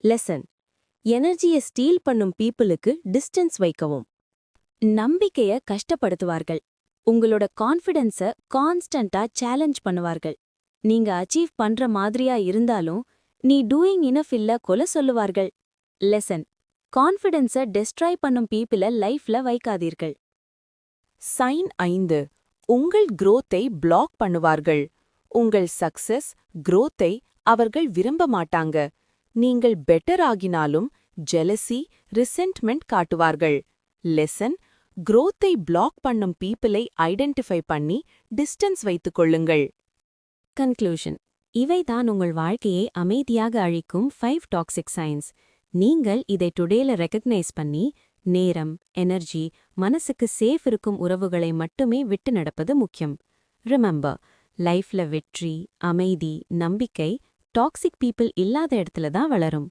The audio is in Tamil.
லெசன் எனர்ஜியை ஸ்டீல் பண்ணும் பீப்புளுக்கு டிஸ்டன்ஸ் வைக்கவும். நம்பிக்கைய கஷ்டப்படுத்துவார்கள். உங்களோட கான்ஃபிடென்ஸை கான்ஸ்டன்டா சேலஞ்ச் பண்ணுவார்கள். நீங்க அச்சீவ் பண்ற மாதிரியா இருந்தாலும் நீ டூயிங் இனஃப் இல்ல கொல சொல்லுவார்கள். லெசன் கான்ஃபிடென்ஸை டெஸ்ட்ராய் பண்ணும் பீப்புள லைஃப்ல வைக்காதீர்கள். சைன் 5. உங்கள் growth-ஐ பிளாக் பண்ணுவார்கள். உங்கள் சக்சஸ் growth-ஐ அவர்கள் விரும்ப மாட்டாங்க. நீங்கள் பெட்டர் ஆகினாலும் ஜெலசி ரிசென்ட்மெண்ட் காட்டுவார்கள். லெசன் growth-ஐ பிளாக் பண்ணும் பீப்புளை ஐடென்டிஃபை பண்ணி டிஸ்டன்ஸ் வைத்துக் கொள்ளுங்கள். கன்க்ளூஷன் இவைதான் உங்கள் வாழ்க்கையை அமைதியாக அழிக்கும் 5 டாக்ஸிக் சைன்ஸ். நீங்கள் இதை டுடேல ரெகக்னைஸ் பண்ணி நேரம், எனர்ஜி, மனசுக்கு சேஃப் இருக்கும் உறவுகளை மட்டுமே விட்டு நடப்பது முக்கியம். ரிமெம்பர், லைஃப்ல வெற்றி, அமைதி, நம்பிக்கை டாக்ஸிக் பீப்புள் இல்லாத இடத்துல தான் வளரும்.